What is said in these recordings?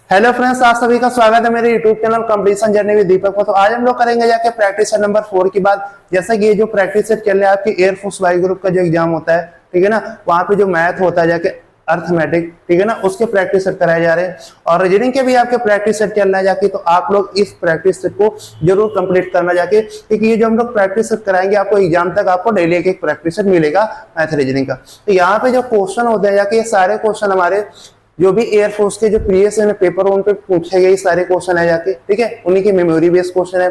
Hello friends, आप सभी का स्वागत है मेरे YouTube channel competition journey with Deepak पर। तो आज हम लोग करेंगे जाके प्रैक्टिस सेट नंबर 4 की बात। जैसा कि ये जो प्रैक्टिस सेट चल रहा है आपकी एयरफोर्स वाई ग्रुप का जो एग्जाम होता है, ठीक है ना, वहां पे जो मैथ होता है जाके अर्थमेटिक, ठीक है ना, उसके प्रैक्टिस सेट कराए जा रहे हैं और रीजनिंग के भी आपके प्रैक्टिस सेट चल रहा है जाके। तो आप लोग इस प्रैक्टिस सेट को जरूर कंप्लीट करना जाके, क्योंकि ये जो हम लोग प्रैक्टिस सेट कराएंगे आपको एग्जाम तक आपको डेली एक प्रैक्टिस सेट मिलेगा मैथ रीजनिंग का। तो यहाँ पे जो क्वेश्चन होते हैं जाके, ये सारे क्वेश्चन हमारे जो भी एयरफोर्स के जो प्रीवियस पेपर उन पे पूछे गए सारे क्वेश्चन है जाके, ठीक है, उन्हीं की मेमोरी बेस्ड क्वेश्चन है।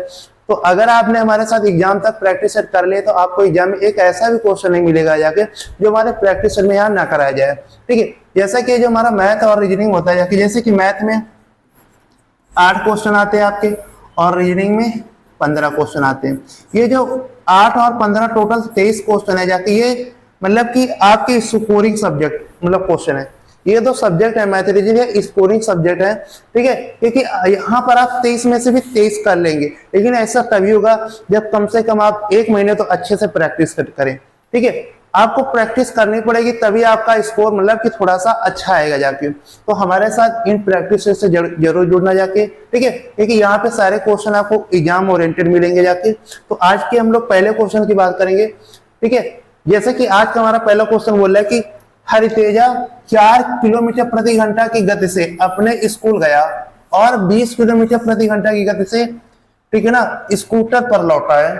तो अगर आपने हमारे साथ एग्जाम तक प्रैक्टिस सेट कर लिए तो आपको एग्जाम में एक ऐसा भी क्वेश्चन नहीं मिलेगा जाके जो हमारे प्रैक्टिस सेट में यहाँ ना कराया जाए, ठीक है। जैसा कि जो हमारा मैथ और रीजनिंग होता है जाके, जैसे कि मैथ में 8 क्वेश्चन आते हैं आपके और रीजनिंग में 15 क्वेश्चन आते हैं। ये जो 8 और 15 टोटल 23 क्वेश्चन है जाके, ये मतलब कि आपके स्कोरिंग सब्जेक्ट मतलब क्वेश्चन है। ये दो सब्जेक्ट है, मैथ रीजनिंग स्कोरिंग सब्जेक्ट है, ठीक है, क्योंकि यहाँ पर आप 23 में से भी 23 कर लेंगे, लेकिन ऐसा तभी होगा जब कम से कम आप 1 महीने तो अच्छे से प्रैक्टिस करें, ठीक है। आपको प्रैक्टिस करनी पड़ेगी तभी आपका स्कोर मतलब कि थोड़ा सा अच्छा आएगा जाके। तो हमारे साथ इन प्रैक्टिस से जरूर जुड़ना जाके, ठीक है, क्योंकि यहाँ पे सारे क्वेश्चन आपको एग्जाम ओरिएंटेड मिलेंगे जाके। तो आज के हम लोग पहले क्वेश्चन की बात करेंगे, ठीक है। जैसे कि आज का हमारा पहला क्वेश्चन बोल रहा है कि हरितेजा 4 किलोमीटर प्रति घंटा की गति से अपने स्कूल गया और 20 किलोमीटर प्रति घंटा की गति से, ठीक है ना, स्कूटर पर लौटा है।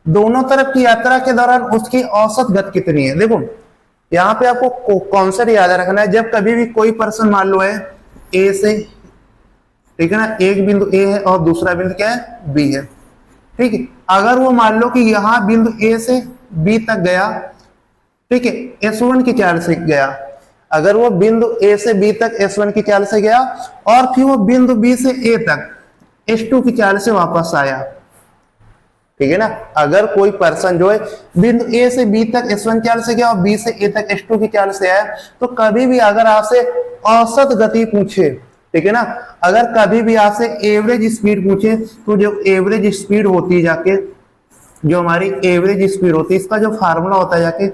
दोनों तरफ की यात्रा के दौरान उसकी औसत गति कितनी है। देखो यहाँ पे आपको कॉन्सेप्ट याद रखना है। जब कभी भी कोई पर्सन मान लो है ए से, ठीक है ना, एक बिंदु ए है और दूसरा बिंदु क्या है, बी है, ठीक है। अगर वो मान लो कि यहाँ बिंदु ए से बी तक गया, ठीक है, S1 की चाल से गया। अगर वो बिंदु A से B तक S1 की चाल से गया और फिर वो बिंदु B से A तक S2 की चाल से वापस आया, ठीक है ना। अगर कोई पर्सन जो है बिंदु A से B तक S1 चाल से गया और B से A तक S2 की चाल से आया, तो कभी भी अगर आपसे औसत गति पूछे, ठीक है ना, अगर कभी भी आपसे एवरेज स्पीड पूछे, तो जो एवरेज स्पीड होती है जाके, जो हमारी एवरेज स्पीड होती है, इसका जो फार्मूला होता है जाके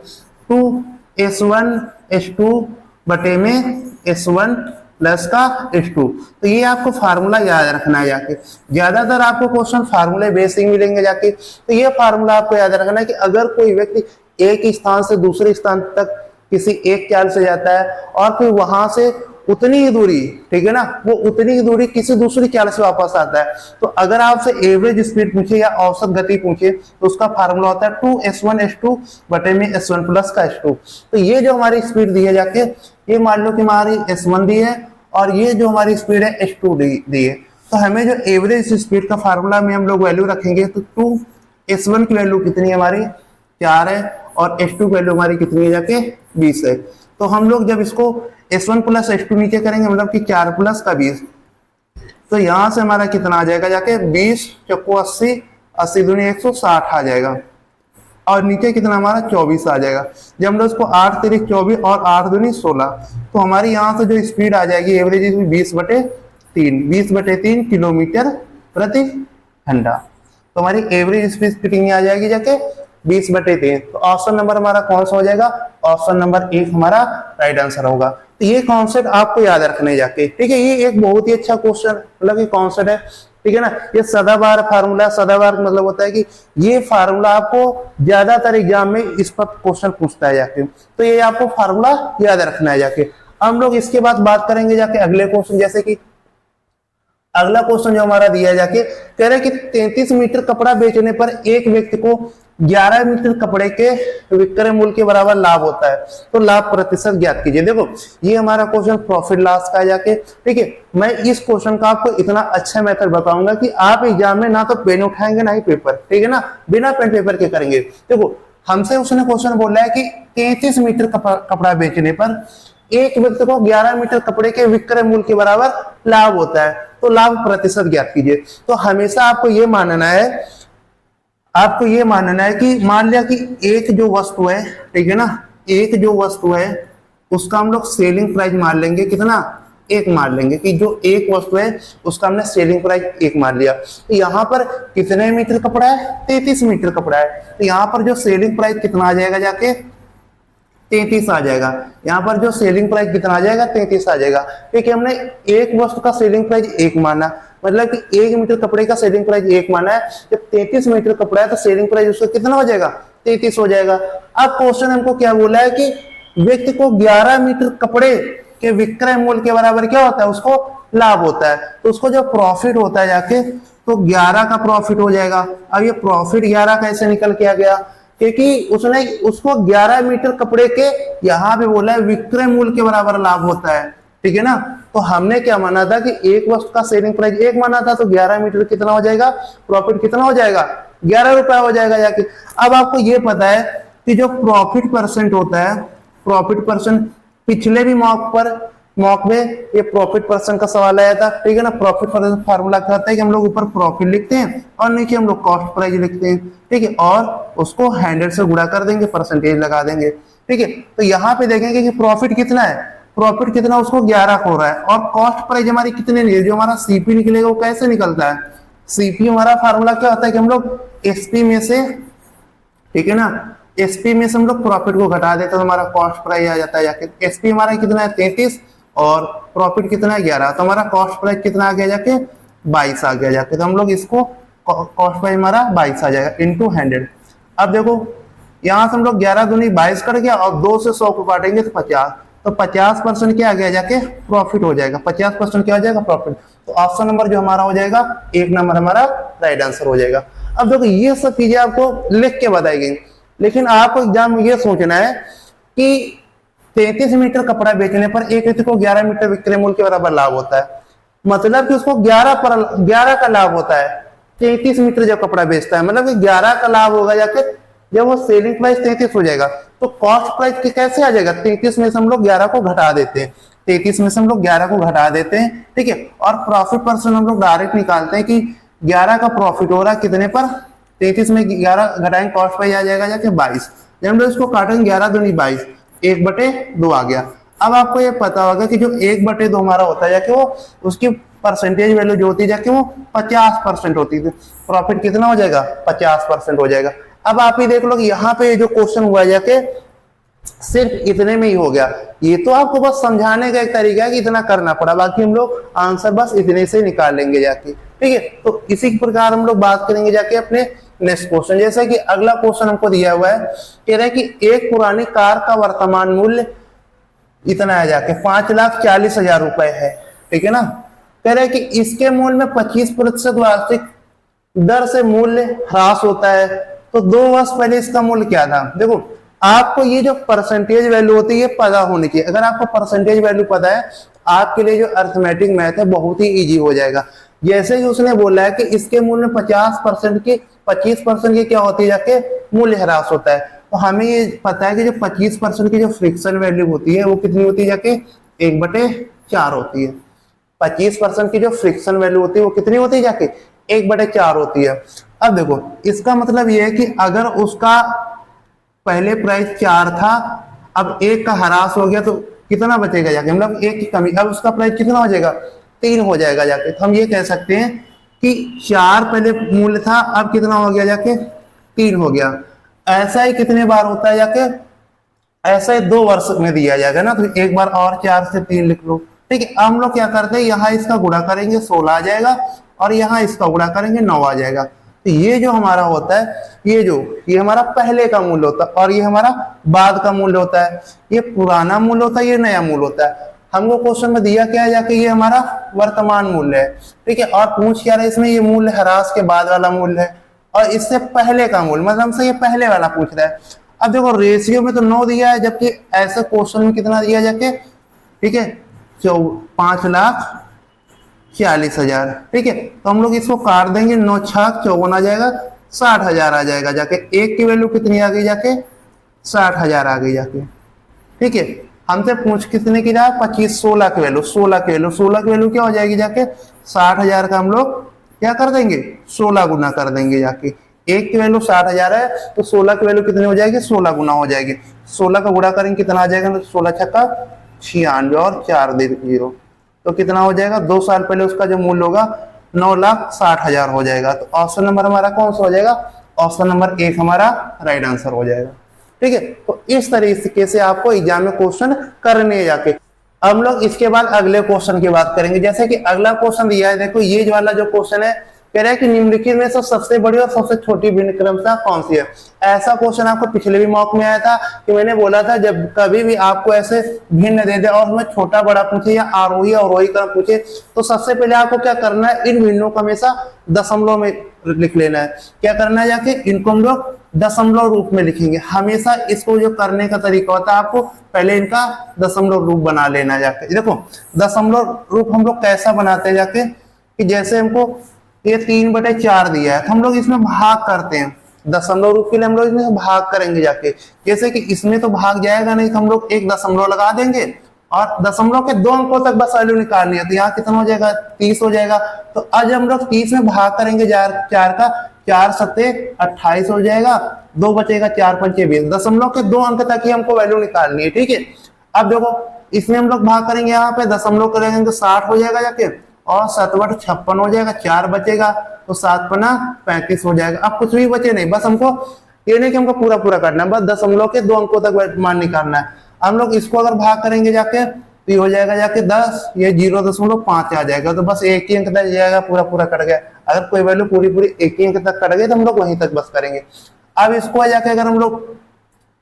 2S1 S2 बटे में S1 प्लस का S2। तो ये आपको फार्मूला याद रखना है जाके। ज्यादातर आपको क्वेश्चन फार्मूले बेसिक मिलेंगे जाके। तो ये फार्मूला आपको याद रखना है कि अगर कोई व्यक्ति एक स्थान से दूसरे स्थान तक किसी एक चाल से जाता है और फिर वहां से उतनी ही दूरी, ठीक है ना, वो उतनी ही दूरी किसी दूसरी चाल से वापस आता है, तो अगर आपसे एवरेज स्पीड पूछे या औसत गति पूछे तो उसका फार्मूला होता है 2S1 S2 बटे में S1 प्लस का S2। तो ये जो हमारी स्पीड दी है जाके, ये मान लो कि हमारी S1 दी है और ये जो हमारी स्पीड है S2 दी है। तो हमें जो एवरेज स्पीड का फार्मूला में हम लोग वैल्यू रखेंगे, तो 2S1 की वैल्यू कितनी है हमारी 4 है और S2 की वैल्यू हमारी कितनी है जाके 20 है। तो हम लोग जब इसको S1 प्लस S2 नीचे करेंगे, मतलब कि 4 प्लस का 20, तो यहां से हमारा कितना आ जाएगा जाके 20 चौको 80, 80 दूनी 160 आ जाएगा और नीचे कितना हमारा 24 आ जाएगा। जब हम लोग इसको 8 तिरिक 24 और 8 दूनी 16, तो हमारी यहाँ से जो स्पीड आ जाएगी एवरेज 20/3 किलोमीटर प्रति घंटा। तो हमारी एवरेज स्पीड कितनी आ जाएगी जाके 20/3। तो ऑप्शन नंबर हमारा कौन सा हो जाएगा, ऑप्शन नंबर 1 हमारा राइट आंसर होगा। तो ये कॉन्सेप्ट आपको याद रखने जाके, ठीक है। ये एक बहुत ही अच्छा क्वेश्चन मतलब ये कॉन्सेप्ट है, ठीक है ना। ये सदाबहार फार्मूला, सदाबहार मतलब होता है कि ये फार्मूला आपको ज्यादातर एग्जाम में इस पर क्वेश्चन पूछता है जाके, तो ये आपको फार्मूला याद रखना है जाके। हम लोग इसके बाद बात करेंगे जाके अगले क्वेश्चन। जैसे कि अगला क्वेश्चन जो हमारा दिया है जाके, कह रहे कि 33 मीटर कपड़ा बेचने पर एक व्यक्ति को 11 मीटर कपड़े के विक्रय मूल्य के बराबर लाभ होता है, तो लाभ प्रतिशत ज्ञात कीजिए। देखो ये हमारा क्वेश्चन प्रॉफिट लॉस का है जाके, ठीक है। मैं इस क्वेश्चन का आपको इतना अच्छा मेथड बताऊंगा कि आप एग्जाम में ना तो पेन उठाएंगे ना ही पेपर, ठीक है ना, बिना पेन पेपर के करेंगे। देखो हमसे उसने क्वेश्चन बोला है कि 33 मीटर कपड़ा बेचने पर एक व्यक्ति को 11 मीटर कपड़े के विक्रय मूल्य के बराबर लाभ होता है, तो लाभ प्रतिशत ज्ञात कीजिए। तो हमेशा आपको ये मानना है कि मान लिया कि एक जो वस्तु है, ठीक है ना, एक जो वस्तु है उसका हम लोग सेलिंग प्राइस मान लेंगे, कितना 1 मान लेंगे, कि जो एक वस्तु है उसका हमने सेलिंग प्राइस 1 मान लिया। तो यहाँ पर कितने मीटर कपड़ा है, 33 मीटर कपड़ा है, तो यहाँ पर जो सेलिंग प्राइस कितना आ जाएगा जाके 33 आ जाएगा। यहाँ पर जो सेलिंग प्राइस कितना आ जाएगा, 33 आ जाएगा, क्योंकि हमने एक वस्तु का सेलिंग प्राइस 1 माना, मतलब कि 1 मीटर कपड़े का सेलिंग प्राइस 1 माना है। जब 33 मीटर कपड़ा है तो सेलिंग प्राइस उसका कितना हो जाएगा, 33 हो जाएगा। अब क्वेश्चन हमको क्या बोला है कि व्यक्ति को 11 मीटर कपड़े के विक्रय मूल्य के बराबर क्या होता है, उसको लाभ होता है। तो उसको जो प्रॉफिट होता है जाके, तो 11 का प्रॉफिट हो जाएगा। अब ये प्रॉफिट 11 कैसे निकल के आ गया, क्योंकि उसने उसको 11 मीटर कपड़े के यहाँ पे बोला है विक्रय मूल्य के बराबर लाभ होता है, ठीक है ना। तो हमने क्या माना था कि एक वस्तु का सेलिंग प्राइस 1 माना था, तो 11 मीटर कितना हो जाएगा, प्रॉफिट कितना हो जाएगा, 11 रुपया हो जाएगा जाके। अब आपको ये पता है कि जो प्रॉफिट परसेंट होता है, प्रॉफिट परसेंट पिछले भी मॉक में ये प्रॉफिट परसेंट का सवाल आया था, ठीक है ना। प्रॉफिट परसेंट फार्मूला क्या होता है कि हम लोग ऊपर प्रॉफिट लिखते हैं और नीचे हम लोग कॉस्ट प्राइस लिखते हैं, ठीक है, और उसको 100 से गुणा कर देंगे, परसेंटेज लगा देंगे, ठीक है। तो यहाँ पे देखेंगे कि प्रॉफिट कितना है, प्रॉफिट कितना, उसको 11 हो रहा है, और कॉस्ट प्राइस हमारी कितने नहीं है, जो हमारा सीपी निकलेगा वो कैसे निकलता है, सीपी हमारा फार्मूला क्या होता है कि हम लोग एसपी में से, ठीक है ना, एसपी में से हम लोग प्रॉफिट को घटा देते तो हमारा कॉस्ट प्राइस आ जाता है जाके। एसपी हमारा कितना है, 33, और प्रॉफिट कितना है, 11, तो हमारा कॉस्ट प्राइस कितना आ गया जाके, 22 आ गया जाके। तो हम लोग इसको कॉस्ट प्राइस हमारा 22 आ जाएगा इंटू 100। अब देखो यहाँ से हम लोग 11 दूनी 22 कर गया, और 2 से 100 को काटेंगे तो 50, तो 50% क्या आ गया जाके, प्रॉफिट हो जाएगा। 50% क्या हो जाएगा, प्रॉफिट। तो ऑप्शन नंबर जो हमारा हो जाएगा 1 नंबर हमारा राइट आंसर हो जाएगा। अब देखो ये सब चीजें आपको लिख के बताई गई, लेकिन आपको एग्जाम में ये सोचना है कि 33 मीटर कपड़ा बेचने पर एक व्यक्ति को 11 मीटर विक्रय मूल्य के बराबर लाभ होता है, मतलब कि उसको 11 का लाभ होता है 33 मीटर जब कपड़ा बेचता है, मतलब कि 11 का लाभ होगा जाके जब वो सेलिंग प्राइस 33 हो जाएगा। तो कॉस्ट प्राइस कैसे आ जाएगा, 33 में से हम लोग 11 को घटा देते हैं, 33 में से हम लोग 11 को घटा देते हैं, ठीक है। और प्रॉफिट परसेंट हम लोग डायरेक्ट निकालते हैं कि 11 का प्रॉफिट हो रहा है कितने पर, 33 में 11 घटाएंगे, कॉस्ट प्राइस आ जाएगा जाके 22। जब हम लोग इसको काटेंगे 11 दूनी 22, 1/2 आ गया। अब आपको ये पता होगा कि जो 1/2 हमारा होता है जाके वो उसकी परसेंटेज वैल्यू जो होती है जाके वो 50% होती है, प्रॉफिट कितना हो जाएगा, 50% हो जाएगा। अब आप ही देख लो कि यहाँ पे जो क्वेश्चन हुआ है जाके सिर्फ इतने में ही हो गया। ये तो आपको बस समझाने का एक तरीका है कि इतना करना पड़ा, बाकी हम लोग आंसर बस इतने से निकाल लेंगे जाके, ठीक है। तो इसी प्रकार हम लोग बात करेंगे जाके अपने नेक्स्ट क्वेश्चन। जैसे कि अगला क्वेश्चन हमको दिया हुआ है, कह रहा है कि एक पुरानी कार का वर्तमान मूल्य इतना है जाके 5,40,000 रुपए है, ठीक है ना। कह रहा है कि इसके मूल्य में 25% वार्षिक दर से मूल्य ह्रास होता है, तो 2 वर्ष पहले इसका मूल्य क्या था। देखो आपको ये जो परसेंटेज वैल्यू होती है पता होनी चाहिए। अगर आपको परसेंटेज वैल्यू पता है, आपके लिए जो अर्थमेटिक मैथ है बहुत ही इजी हो जाएगा। जैसे ही उसने बोला है कि इसके मूल्य में 50% की 25% की क्या होती है जाके मूल्य ह्रास होता है, तो हमें ये पता है कि जो 25% की जो फ्रिक्शन वैल्यू होती है वो कितनी होती है जाके 1/4 होती है। 25% की जो फ्रिक्शन वैल्यू होती है वो कितनी होती है जाके 1/4 होती है। अब देखो इसका मतलब ये है कि अगर उसका पहले प्राइस 4 था, अब 1 का ह्रास हो गया तो कितना बचेगा जाके, मतलब 1 की कमी, अब उसका प्राइस कितना हो जाएगा, 3 हो जाएगा जाके। तो हम ये कह सकते हैं कि 4 पहले मूल्य था, अब कितना हो गया जाके 3 हो गया। ऐसा ही कितने बार होता है जाके, ऐसा ही 2 वर्ष में दिया जाएगा ना, तो एक बार और 4 से 3 लिख लो, ठीक है। अब हम लोग क्या करते हैं, यहाँ इसका गुणा करेंगे 16 आ जाएगा, और यहाँ इसका गुणा करेंगे 9 आ जाएगा। तो ये जो हमारा होता है, ये हमारा पहले का मूल्य होता है, और ये हमारा बाद का मूल्य होता है। ये पुराना मूल्य होता है, ये नया मूल्य होता है। हमको क्वेश्चन में दिया क्या है जाके, ये हमारा वर्तमान मूल्य है, ठीक है। और पूछ क्या रहा है इसमें, ये मूल्य ह्रास के बाद वाला मूल्य है, और इससे पहले का मूल्य, मतलब हमसे ये पहले वाला पूछ रहा है। अब देखो रेशियो में तो 9 दिया है, जबकि ऐसे क्वेश्चन में कितना दिया जाके, ठीक है, 5,40,000, ठीक है। तो हम लोग इसको काट देंगे, 9 छाक 54 आ जाएगा, 60,000 आ जाएगा जाके। एक की वैल्यू कितनी आ गई जाके, 60,000 आ गई जाके, ठीक है। हमसे पूछ कितने की रहा, 16 की वैल्यू, 16 की वैल्यू क्या हो जाएगी जाके, 60,000 का हम लोग क्या कर देंगे, 16 गुना कर देंगे जाके। एक की वैल्यू 60,000 है, तो 16 की वैल्यू कितनी हो जाएगी, 16 गुना हो जाएगी। 16 का गुणा करेंगे कितना आ जाएगा, 16 छक्का 96 और 4 0, तो कितना हो जाएगा, 2 साल पहले उसका जो मूल्य होगा 9,60,000 हो जाएगा। तो ऑप्शन नंबर हमारा कौन सा हो जाएगा, ऑप्शन नंबर 1 हमारा राइट आंसर हो जाएगा। ठीक है। तो इस तरीके से आपको एग्जाम में क्वेश्चन करने हैं जाके। हम लोग इसके बाद अगले क्वेश्चन की बात करेंगे। जैसे कि अगला क्वेश्चन दिया है, देखो ये वाला जो क्वेश्चन है, कह रहा है कि निम्नलिखित में से सबसे बड़ी और सबसे छोटी भिन्न क्रमशः कौन सी है। ऐसा क्वेश्चन आपको पिछले भी मॉक में आया था कि मैंने बोला था जब कभी भी आपको ऐसे भिन्न दे दे और उसमें छोटा बड़ा पूछे या आरोही अवरोही क्रम पूछे, तो सबसे पहले आपको क्या करना है, इन भिन्नों को हमेशा दशमलव में लिख लेना है। क्या करना है, जाके इनको हम लोग दशमलव रूप में लिखेंगे। हमेशा इसको जो करने का तरीका होता है, आपको पहले इनका दशमलव रूप बना लेना जाके। देखो दशमलव रूप हम लोग कैसा बनाते हैं जाके, कि जैसे हमको ये 3/4 दिया है तो हम लोग इसमें भाग करते हैं। दशमलव रूप के लिए हम लोग इसमें भाग करेंगे जाके। जैसे कि इसमें तो भाग जाएगा नहीं, तो हम लोग एक दशमलव लगा देंगे और दशमलव के 2 अंकों तक बस वैल्यू निकालनी है। तो यहाँ कितना हो जाएगा, 30 हो जाएगा। तो आज हम लोग 30 में भाग करेंगे 4 का, 4 सत्ते 28 हो जाएगा, 2 बचेगा, 4 पंचे 20। दशमलव के 2 अंक तक ही हमको वैल्यू निकालनी है, ठीक है। अब देखो इसमें हम लोग भाग करेंगे, यहाँ पे दशमलव करेंगे तो 60 हो जाएगा जाके, और 7/8 56 हो जाएगा, 4 बचेगा तो 7×5 35 हो जाएगा। अब कुछ भी बचे नहीं, बस हमको ये नहीं कि हमको पूरा पूरा करना है, बस दशमलव के 2 अंकों तक मान निकालना है। हम लोग इसको अगर भाग करेंगे जाके तो ये हो जाएगा जाके 10, ये 0.5 आ जाएगा, तो बस एक ही अंक तक जाएगा, पूरा पूरा कट गया। अगर कोई वैल्यू पूरी पूरी एक ही अंक तक कट गई तो हम लोग वहीं तक बस करेंगे। अब इसको जाके अगर हम लोग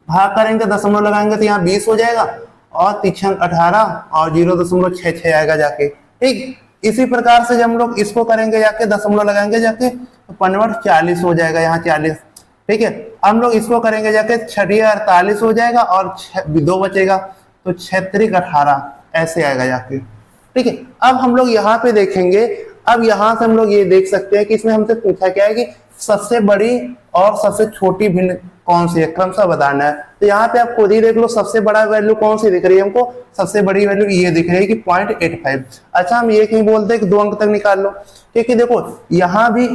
भाग करेंगे, दशमलव लगाएंगे तो यहाँ 20 हो जाएगा, और 3 18 और 0.66 आएगा जाके, ठीक। इसी प्रकार से जब हम लोग इसको करेंगे जाके, दशमलव लगाएंगे जाके, तो 5 40 हो जाएगा, यहाँ 40, ठीक है। हम लोग इसको करेंगे जाके 6 48 हो जाएगा, और 2 बचेगा तो 6 18 ऐसे आएगा जाके, ठीक है। अब हम लोग यहाँ पे देखेंगे, अब यहाँ से हम लोग ये देख सकते हैं कि इसमें हमसे पूछा क्या है कि सबसे बड़ी और सबसे छोटी भिन्न कौन सी है, क्रमशः बताना है। तो यहाँ पे आप खुद ही देख लो, सबसे बड़ा वैल्यू कौन सी दिख रही है हमको, सबसे बड़ी वैल्यू ये दिख रही है कि 0.85। अच्छा हम ये कहीं बोलते हैं कि 2 अंक तक निकाल लो, क्योंकि देखो यहाँ भी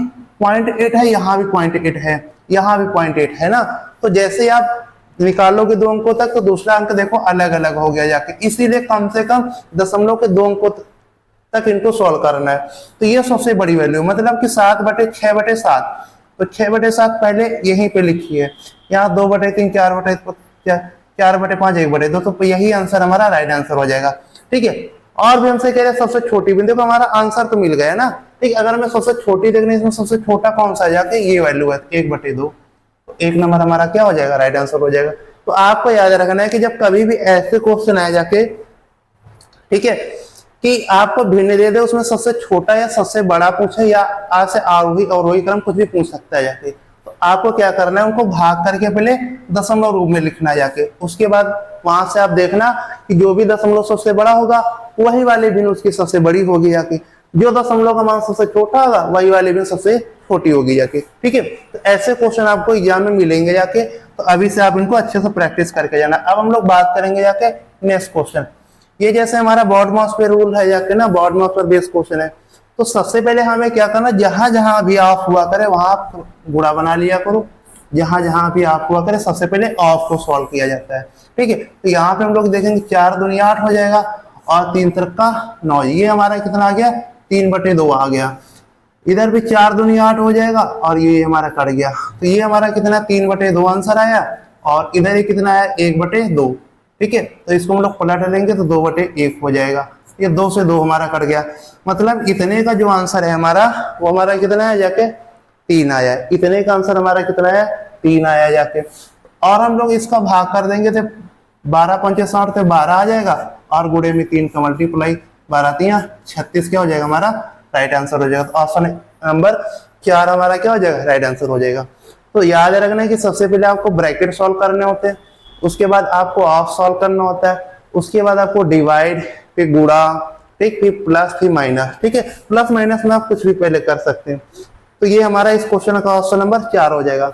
0.8 है, यहाँ भी 0.8 है, यहाँ भी 0.8 है ना। तो जैसे आप निकालोगे 2 अंकों तक, तो दूसरा अंक देखो अलग अलग हो गया जाके, इसीलिए कम से कम दशमलव के 2 अंकों तक इनको सॉल्व करना है। तो ये सबसे बड़ी वैल्यू, मतलब कि 7/6/7। तो 6/7 पहले यहीं पे लिखिए, यहाँ 2/3 4/5 1/2, तो यही आंसर हमारा राइट आंसर हो जाएगा, ठीक है। और भी हमसे कह रहे हैं सबसे छोटी बिंदु, को हमारा आंसर तो मिल गया ना, ठीक। अगर हमें सबसे छोटी देखनी, इसमें सबसे छोटा कौन सा जाके ये वैल्यू है 1/2, तो 1 नंबर हमारा क्या हो जाएगा, राइट आंसर हो जाएगा। तो आपको याद रखना है कि जब कभी भी ऐसे क्वेश्चन आए जाके, ठीक है, कि आपको भिन्न दे दे, उसमें सबसे छोटा या सबसे बड़ा पूछे, या आज से आरोही अवरोही क्रम कुछ भी पूछ सकता है जाके, तो आपको क्या करना है, उनको भाग करके पहले दशमलव रूप में लिखना जाके। उसके बाद वहां से आप देखना कि जो भी दशमलव सबसे बड़ा होगा वही वाले भिन्न उसकी सबसे बड़ी होगी जाके, जो दशमलव का मान सबसे छोटा होगा वही वाले भिन्न सबसे छोटी होगी जाके, ठीक है। तो ऐसे क्वेश्चन आपको एग्जाम में मिलेंगे जाके, तो अभी से आप इनको अच्छे से प्रैक्टिस करके जाना। अब हम लोग बात करेंगे जाके नेक्स्ट क्वेश्चन। ये जैसे हमारा बॉड मास पे रूल है जाके ना, बॉड मास पर बेस्ड क्वेश्चन है। तो सबसे पहले हमें क्या करना, जहां जहां भी ऑफ हुआ करे वहां आप गुणा बना लिया करो। जहां जहां भी ऑफ हुआ करे सबसे पहले ऑफ को सॉल्व किया जाता है, ठीक है। तो यहाँ पे हम लोग देखेंगे 4 दूनी 8 हो जाएगा, और 3 त्रिका 9, ये हमारा कितना आ गया, 3/2 आ गया। इधर भी 4 दूनी 8 हो जाएगा, और ये हमारा कट गया, तो ये हमारा कितना 3/2 आंसर आया। और इधर ही कितना आया, 1/2, ठीक है। तो इसको हम लोग पलट लेंगे तो 2/1 हो जाएगा। ये 2 से 2 हमारा कट गया, मतलब इतने का जो आंसर है हमारा, वो हमारा कितना है जाके 3 आया। इतने का आंसर हमारा कितना है, 3 आया जाके। और हम लोग इसका भाग कर देंगे तो 12 पंचे 60 से 12 आ जाएगा, और गुणे में 3 का मल्टीप्लाई, 12 3 36 क्या हो जाएगा हमारा, राइट आंसर हो जाएगा। तो ऑप्शन नंबर 4 हमारा क्या हो जाएगा, राइट आंसर हो जाएगा। तो याद रखना है कि सबसे पहले आपको ब्रैकेट सॉल्व करने होते हैं, उसके बाद आपको ऑफ सॉल्व करना होता है, उसके बाद आपको डिवाइड, फिर गुणा, ठीक, फिर प्लस, फिर माइनस, ठीक है। प्लस माइनस में आप कुछ भी पहले कर सकते हैं। तो ये हमारा इस क्वेश्चन का ऑप्शन नंबर 4 हो जाएगा।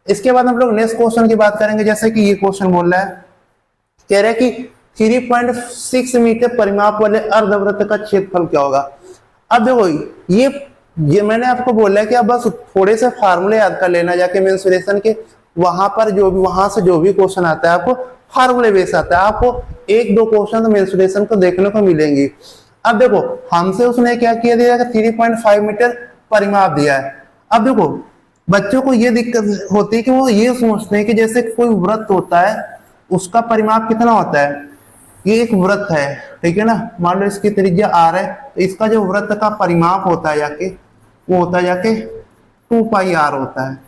इसके बाद हम लोग नेक्स्ट क्वेश्चन की बात करेंगे। जैसे कि ये क्वेश्चन बोल रहा है, कह रहा है कि 3.6 मीटर परिमाप वाले अर्धवृत्त का क्षेत्रफल क्या होगा। अब देखो ये मैंने आपको बोला है कि आप बस थोड़े से फार्मूले याद कर लेना जाके मेंसुरेशन के, वहां पर वहां से जो भी क्वेश्चन आता है आपको फार्मूले बेस आता है। आपको 1-2 क्वेश्चन तो मेंसुरेशन को देखने को मिलेंगे। अब देखो हमसे उसने क्या किया दिया, 3.5 मीटर परिमाप दिया है। अब देखो बच्चों को ये दिक्कत होती है कि वो ये सोचते हैं कि जैसे कोई व्रत होता है उसका परिमाप कितना होता है। ये एक व्रत है, ठीक है ना, मान लो इसकी त्रिज्या r है, तो इसका जो व्रत का परिमाप होता है जाके वो होता है जाके 2πr होता है।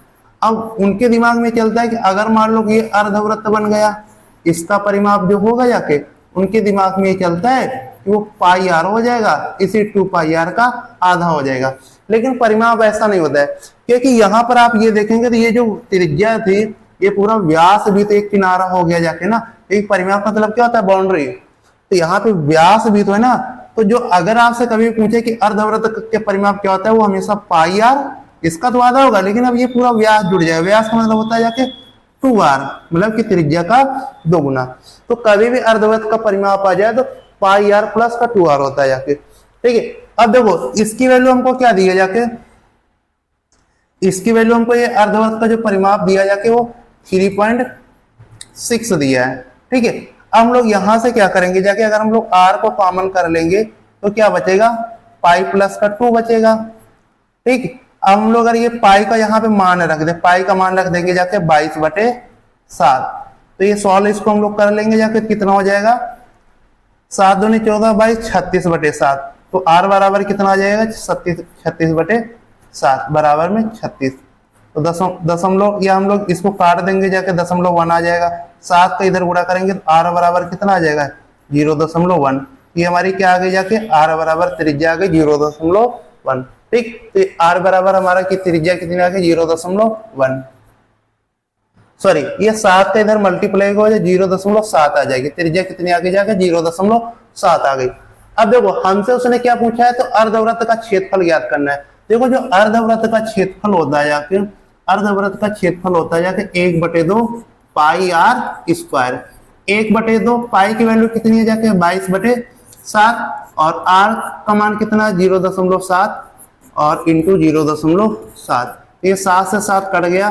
अब उनके दिमाग में चलता है कि अगर मान लो कि ये अर्धवृत्त बन गया, इसका परिमाप जो होगा जाके उनके दिमाग में ये चलता है कि वो πr हो जाएगा, इसी 2πr का आधा हो जाएगा। लेकिन परिमाप ऐसा नहीं होता है, क्योंकि यहाँ पर आप ये देखेंगे तो ये जो त्रिज्या थी ये पूरा व्यास भी तो एक किनारा हो गया जाके ना। एक परिमाप का मतलब क्या होता है, बाउंड्री। तो यहाँ पे व्यास भी तो है ना, तो जो अगर आपसे कभी पूछे कि अर्धवृत्त के परिमाप क्या होता है, वो हमेशा πr, इसका तो आधा होगा, लेकिन अब ये पूरा व्यास जुड़ जाएगा। व्यास का मतलब होता है जाके 2r, मतलब कि त्रिज्या का 2 गुना। तो कभी भी अर्धवृत्त का परिमाप आ जाए तो πr प्लस का 2r होता है जाके, ठीक है। अब देखो इसकी वैल्यू हमको क्या दी है जाके, इसकी वैल्यू हमको ये अर्धवृत्त का जो परिमाप दिया जाके वो 3.6 दिया है, ठीक है। अब हम लोग यहां से क्या करेंगे जाके, अगर हम लोग r को कॉमन कर लेंगे तो क्या बचेगा, पाई प्लस का 2 बचेगा, ठीक। अब हम लोग अगर ये पाई का यहाँ पे मान रख दे, पाई का मान रख देंगे जाके 22/7, तो ये सॉल्व इसको हम लोग कर लेंगे जाके, कितना हो जाएगा 7 दूनी 14, 22 36/7, तो r बराबर कितना आ जाएगा 36/7 बराबर में 36। तो दशमलव या हम लोग इसको काट देंगे जाके, 0.1 आ जाएगा। 7 का इधर गुणा करेंगे तो r बराबर कितना आ जाएगा 0.1। ये हमारी क्या आ गई जाके, r बराबर त्रिज्या आ गई 0.1, ठीक। तो r बराबर हमारा की त्रिज्या कितनी आ गई 0.1, सॉरी ये 7 का इधर मल्टीप्लाई हो जाए 0.7 आ जाएगी, त्रिज्या कितनी आ गई जाके 0.7 आ गई। अब देखो हमसे उसने क्या पूछा है, तो अर्धवृत्त का क्षेत्रफल ज्ञात करना है। देखो जो अर्धवृत्त का क्षेत्रफल होता है जाके, अर्धवृत्त का क्षेत्रफल होता है जाके 1/2 πr²। 1/2 पाई की वैल्यू कितनी है जाके 22/7, और r का मान कितना 0.7 और इंटू 0.7, ये 7 से 7 कट गया,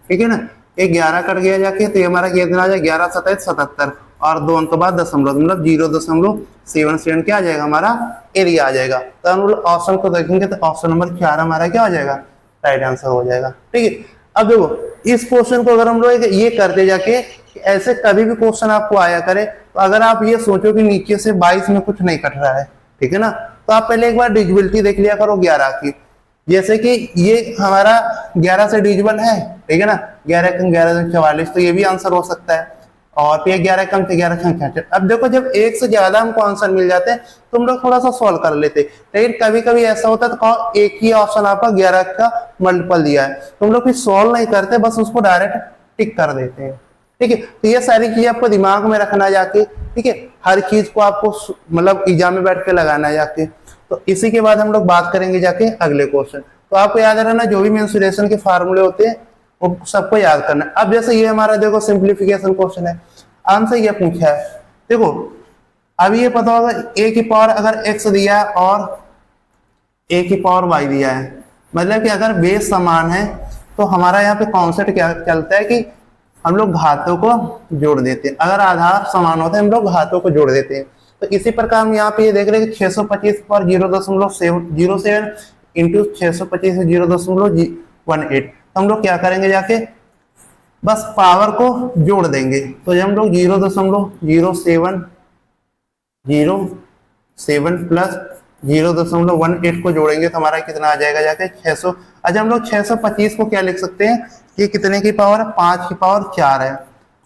ठीक है ना, ये 11 कट गया जाके, तो ये हमारा कितना आ जाएगा 11 7 77, और 2 अंक बाद दशमलव, मतलब 0.77 क्या आ जाएगा हमारा एरिया आ जाएगा। तो हम लोग ऑप्शन को देखेंगे तो ऑप्शन नंबर 4 हमारा क्या हो जाएगा, राइट आंसर हो जाएगा, ठीक है। अब देखो इस क्वेश्चन को अगर हम लोग ये करते जाके, ऐसे कभी भी क्वेश्चन आपको आया करे, तो अगर आप ये सोचो कि नीचे से 22 में कुछ नहीं कट रहा है, ठीक है ना, तो आप पहले एक बार डिविजिबिलिटी देख लिया करो 11 की। जैसे कि ये हमारा 11 से डिविजिबल है, ठीक है ना, 11 कम 11 44, तो ये भी आंसर हो सकता है। और फिर 11 कम से 11 66। अब देखो जब एक से ज्यादा हमको आंसर मिल जाते हैं तो हम लोग थोड़ा सा सॉल्व कर लेते, लेकिन कभी कभी ऐसा होता है तो एक ही ऑप्शन आपका 11 का मल्टीपल दिया है, तो हम लोग फिर सॉल्व नहीं करते, बस उसको डायरेक्ट टिक कर देते हैं, ठीक है। तो ये सारी चीजें आपको दिमाग में रखना जाके, ठीक है, हर चीज को आपको मतलब एग्जाम में बैठ के लगाना जाके। तो इसी के बाद हम लोग बात करेंगे जाके अगले क्वेश्चन। तो आपको याद रहना जो भी मेंसुरेशन के फार्मूले होते हैं वो सबको याद करना है। अब जैसे ये हमारा देखो सिंप्लीफिकेशन क्वेश्चन है, आंसर ये पूछा है, देखो अब ये पता होगा a की पावर अगर x दिया है और a की पावर y दिया है, मतलब कि अगर बेस समान है तो हमारा यहाँ पे कॉन्सेप्ट क्या चलता है कि हम लोग घातों को जोड़ देते हैं। अगर आधार समान होते हैं हम लोग घातों को जोड़ देते हैं। तो इसी प्रकार हम यहाँ पे ये देख रहे हैं कि 625 पर 0.07 इंटू 625 0.18, तो हम लोग क्या करेंगे जाके बस पावर को जोड़ देंगे। तो जब हम लोग 0.07 प्लस 0.18 को जोड़ेंगे तो हमारा कितना आ जाएगा जाके 600। अच्छा हम लोग 625 को क्या लिख सकते हैं कि कितने की पावर है, 5 की पावर 4 है,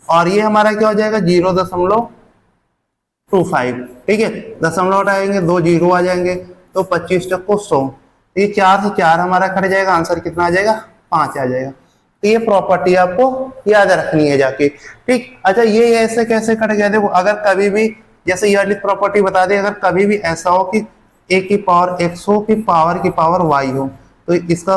और ये हमारा क्या हो जाएगा 0.25, ठीक है, दशमलव हटाएंगे 2 जीरो आ जाएंगे, तो 25 टक को 100, ये 4 से 4 हमारा कट जाएगा, आंसर कितना आ जाएगा 5 आ जाएगा। तो ये प्रॉपर्टी आपको याद रखनी है जाके, ठीक। अच्छा ये ऐसे कैसे कट गया, देखो अगर कभी भी जैसे ये वाली प्रॉपर्टी बता दें, अगर कभी भी ऐसा हो कि a की पावर x हो कि पावर की पावर y हो, तो इसका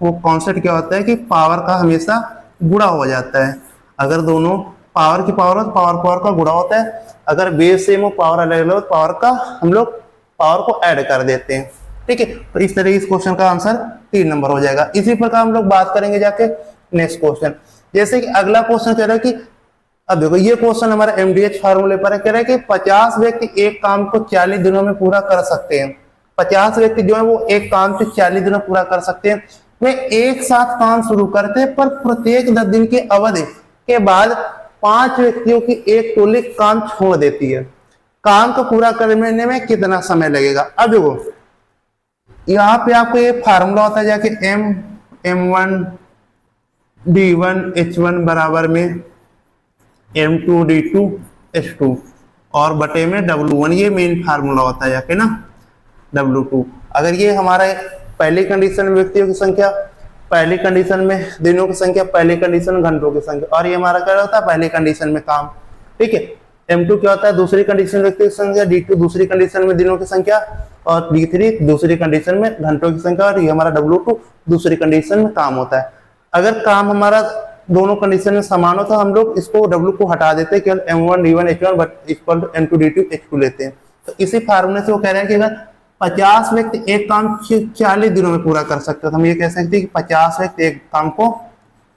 वो कॉन्सेप्ट क्या होता है कि पावर का हमेशा गुणा हो जाता है। अगर दोनों पावर की पावर हो तो पावर का गुणा होता है, अगर बेस सेम हो पावर अलग अलग हो तो पावर का हम लोग पावर को ऐड कर देते हैं, ठीक है। तो इस तरह इस क्वेश्चन का आंसर 3 नंबर हो जाएगा। इसी प्रकार हम लोग बात करेंगे जाके नेक्स्ट क्वेश्चन। जैसे कि अगला क्वेश्चन कह रहा है कि अब देखो ये क्वेश्चन हमारा एमडीएच फार्मूले पर है, कह रहा है कि 50 व्यक्ति एक काम को 40 दिनों में पूरा कर सकते हैं। 50 व्यक्ति जो है वो एक काम को 40 दिनों पूरा कर सकते हैं। वे एक साथ काम शुरू करते हैं, पर प्रत्येक 10 दिन की अवधि के बाद 5 व्यक्तियों की एक टोली काम छोड़ देती है। काम को पूरा करने में कितना समय लगेगा? अब देखो यहाँ पे आपको ये फार्मूला होता है जाके M1D1H1 बराबर में M2D2H2 और बटे में W1, ये मेन फार्मूला होता है जाके ना W2। अगर ये हमारा पहली कंडीशन में व्यक्तियों की संख्या, पहली कंडीशन में दिनों की संख्या, पहली कंडीशन में घंटों की संख्या, और ये हमारा क्या होता है पहली कंडीशन में काम, ठीक है। M2 क्या होता है दूसरी कंडीशन में व्यक्तियों की संख्या, D2 दूसरी कंडीशन में दिनों की संख्या, और D3 दूसरी कंडीशन में घंटों की संख्या, और ये हमारा W2 दूसरी कंडीशन में काम होता है। अगर काम हमारा दोनों कंडीशन में समान हो तो हम लोग इसको W को हटा देते हैं, केवल M1D1H1 इक्वल टू M2D2H2 लेते हैं। तो इसी फार्मूले से वो कह रहे हैं कि अगर 50 व्यक्ति एक काम 40 दिनों में पूरा कर सकते हो, तो हम ये कह सकते हैं कि 50 व्यक्ति एक काम को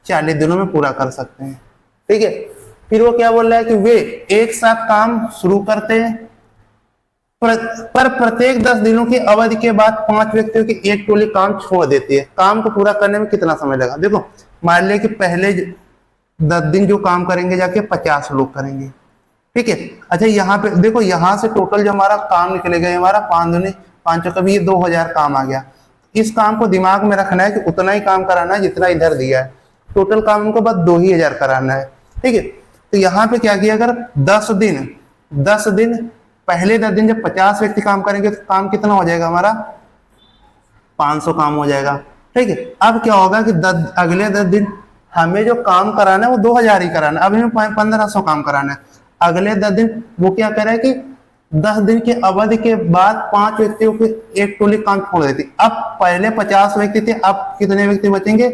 40 दिनों में पूरा कर सकते हैं, ठीक है। फिर वो क्या बोल रहा है कि वे एक साथ काम शुरू करते हैं, पर प्रत्येक 10 दिनों की अवधि के बाद 5 व्यक्तियों की एक टोली काम छोड़ देती है। काम को पूरा करने में कितना समय लगा? देखो मान लिया कि पहले 10 दिन जो काम करेंगे जाके 50 लोग करेंगे, ठीक है। अच्छा यहाँ पे देखो, यहाँ से टोटल जो हमारा काम निकलेगा हमारा 5 दूनी 5 चौका भी, ये 2000 काम आ गया। इस काम को दिमाग में रखना है कि उतना ही काम कराना है जितना इधर दिया है। टोटल काम उनको बस 2000 कराना है, ठीक है। तो यहाँ पे क्या किया, अगर 10 दिन पहले 10 दिन जब 50 व्यक्ति काम करेंगे तो काम कितना हो जाएगा हमारा 500 काम हो जाएगा, ठीक है। अब क्या होगा कि अगले 10 दिन हमें जो काम कराना है वो 2000 ही कराना है, अब हमें 1500 काम कराना है। अगले 10 दिन वो क्या करे कि 10 दिन की अवधि के बाद 5 व्यक्तियों की एक टोली काम छोड़ देती। अब पहले 50 व्यक्ति थे, अब कितने व्यक्ति बचेंगे?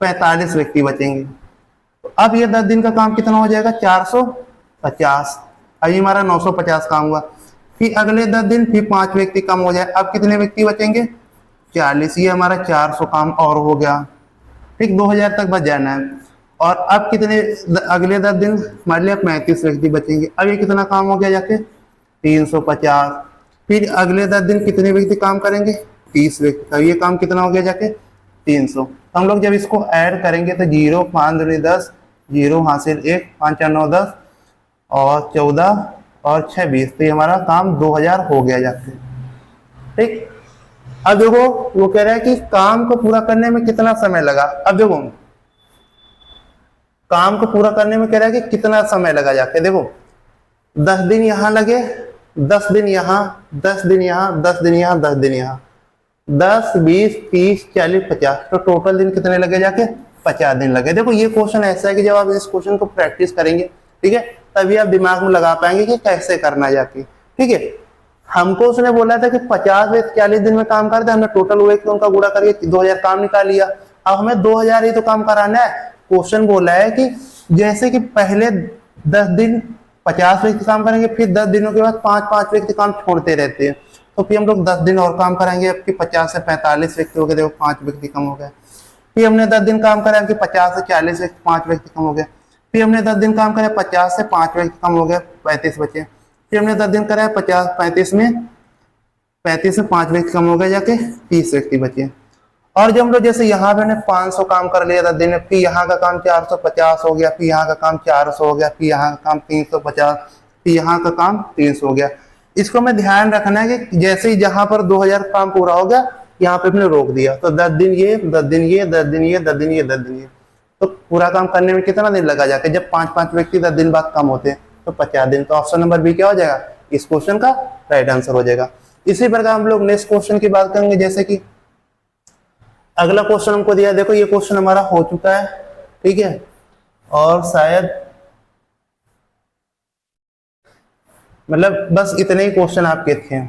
45 व्यक्ति बचेंगे। तो अब ये 10 दिन का काम कितना हो जाएगा? 450। अभी हमारा 950 काम हुआ। फिर अगले 10 दिन फिर 5 व्यक्ति कम हो जाए, अब कितने व्यक्ति बचेंगे? 40। ये हमारा 400 काम और हो गया, ठीक। 2000 तक बच जाना है। और अब कितने अगले 10 दिन मान लिया 35 व्यक्ति बचेंगे। अब ये कितना काम हो गया जाके 350। फिर अगले 10 दिन कितने व्यक्ति काम करेंगे? 30 व्यक्ति। अब ये काम कितना हो गया जाके 300। तो हम लोग जब इसको ऐड करेंगे तो 0 5 दूनी 10, 0 हासिल 1, 5 4 9 10 और 14 और 6 20। तो ये हमारा काम 2000 हो गया जाके, ठीक। अब देखो वो कह रहा है कि काम को पूरा करने में कितना समय लगा। अब देखो काम को पूरा करने में कह रहा है कि कितना समय लगा जाके, देखो 10 दिन यहाँ लगे, 10 दिन यहाँ, 10 दिन यहाँ, 10 दिन यहाँ, 10 दिन यहाँ, 10 20 30 40 50। तो टोटल दिन कितने लगे जाके? 50 दिन लगे। देखो ये क्वेश्चन ऐसा है कि जब आप इस क्वेश्चन को प्रैक्टिस करेंगे, ठीक है, तभी आप दिमाग में लगा पाएंगे कि कैसे करना जाके, ठीक है। हमको उसने बोला था कि 50 से 40 दिन में काम करते, हमने टोटल हुए कि उनका गुणा करके 2000 काम निकाल लिया। अब हमें 2000 ही तो काम कराना है। क्वेश्चन बोला है कि जैसे कि पहले 10 दिन 50 व्यक्ति काम करेंगे, फिर 10 दिनों के बाद 5 व्यक्ति काम छोड़ते रहते हैं, तो फिर हम लोग 10 दिन और काम कराएंगे, अब 50 से 45 व्यक्ति हो गए, देखो 5 व्यक्ति कम हो गए। फिर हमने 10 दिन काम करा कि 50 से 40 व्यक्ति 5 व्यक्ति कम हो गए। फिर हमने 10 दिन काम करा 50 से 5 व्यक्ति कम हो गए, 35 बचे। फिर हमने 10 दिन करा 35 से 5 व्यक्ति कम हो गए, जाके 30 व्यक्ति बचे। और जब हम लोग जैसे यहाँ पे 500 काम कर लिया 10 दिन में, फिर यहाँ का काम 450 हो गया, फिर यहाँ का काम 400 हो गया, फिर यहाँ का काम 350, फिर यहाँ का काम 300 हो गया। इसको हमें ध्यान रखना है कि जैसे ही जहां पर 2000 काम पूरा हो गया, यहाँ पे अपने रोक दिया, तो 10 दिन ये, 10 दिन ये, 10 दिन ये, 10 दिन ये, 10 दिन ये, तो पूरा काम करने में कितना दिन लगा जाके? जब 5 व्यक्ति 10 दिन बाद कम होते हैं तो 50 दिन। तो ऑप्शन नंबर बी क्या हो जाएगा? इस क्वेश्चन का राइट आंसर हो जाएगा। इसी प्रकार हम लोग नेक्स्ट क्वेश्चन की बात करेंगे। जैसे कि अगला क्वेश्चन हमको दिया, देखो ये क्वेश्चन हमारा हो चुका है, ठीक है, और शायद मतलब बस इतने ही क्वेश्चन आपके थे।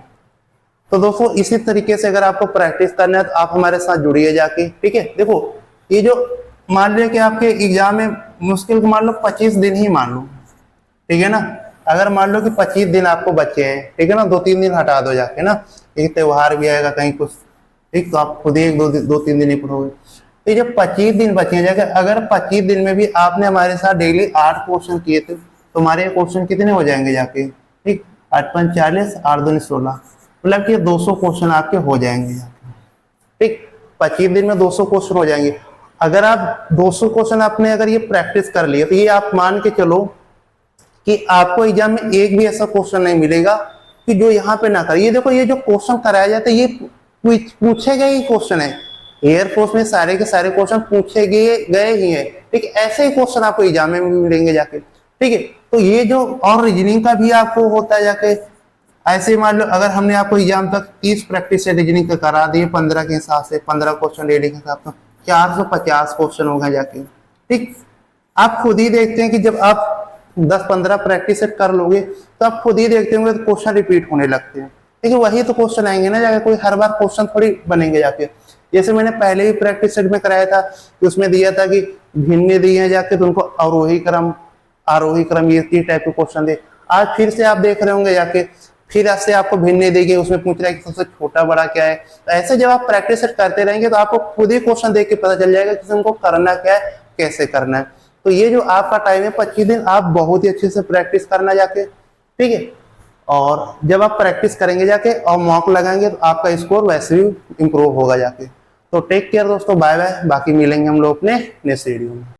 तो दोस्तों इसी तरीके से अगर आपको प्रैक्टिस करना है तो आप हमारे साथ जुड़िए जाके, ठीक है। देखो ये जो मान लिया कि आपके एग्जाम में मुश्किल मान लो 25 दिन ही मान लो, ठीक है ना। अगर मान लो कि 25 दिन आपको बचे हैं, ठीक है ना, 2-3 दिन हटा दो जाके ना, एक त्योहार भी आएगा कहीं कुछ, ठीक, तो आप खुद ही 2-3 दिन ही पढ़ोगे। तो जब 25 दिन बचे जाके, अगर 25 दिन में भी आपने हमारे साथ डेली 8 क्वेश्चन किए थे, तो हमारे क्वेश्चन कितने हो जाएंगे जाके? ठीक, 8 5 40, 8 2 16, मतलब कि 200 क्वेश्चन आपके हो जाएंगे, ठीक। 25 दिन में 200 क्वेश्चन हो जाएंगे। अगर आप 200 क्वेश्चन आपने अगर ये प्रैक्टिस कर लिया तो ये आप मान के चलो कि आपको एग्जाम में एक भी ऐसा क्वेश्चन नहीं मिलेगा कि जो यहाँ पे ना करे। ये देखो, ये जो क्वेश्चन कराया जाता है ये पूछे गए ही क्वेश्चन है। एयरफोर्स में सारे के सारे क्वेश्चन पूछे गए ही हैं, ठीक है। ऐसे ही क्वेश्चन आपको एग्जाम में मिलेंगे जाके, ठीक है। तो ये जो और रीजनिंग का भी आपको होता है जाके, ऐसे मान लो अगर हमने आपको एग्जाम तक 30 प्रैक्टिस से रीजनिंग का करा दिए 15 के हिसाब से, 15 क्वेश्चन रीडिंग के हिसाब से 450 क्वेश्चन हो गए जाके, ठीक। आप खुद ही देखते हैं कि जब आप 10-15 प्रैक्टिस सेट कर लोगे तो आप खुद ही देखते होंगे तो क्वेश्चन रिपीट होने लगते हैं, ठीक है। वही तो क्वेश्चन आएंगे ना जाके, कोई हर बार क्वेश्चन थोड़ी बनेंगे जाके। जैसे मैंने पहले ही प्रैक्टिस सेट में कराया था कि उसमें दिया था कि भिन्न दिए हैं जाके, तो उनको अवरोही क्रम आरोही क्रम ये टाइप के क्वेश्चन दे। आज फिर से आप देख रहे होंगे जाके, फिर ऐसे आपको भिन्न देंगे, उसमें पूछ रहा है कि सबसे छोटा बड़ा क्या है। तो ऐसे जब आप प्रैक्टिस सेट करते रहेंगे तो आपको खुद ही क्वेश्चन देख के पता चल जाएगा कि हमको करना क्या है, कैसे करना है। तो ये जो आपका टाइम है 25 दिन, आप बहुत ही अच्छे से प्रैक्टिस करना जाके, ठीक है। और जब आप प्रैक्टिस करेंगे जाके और मॉक लगाएंगे तो आपका स्कोर वैसे भी इंप्रूव होगा जाके। तो टेक केयर दोस्तों, बाय बाय। बाकी मिलेंगे हम लोग अपने नेक्स्ट वीडियो में।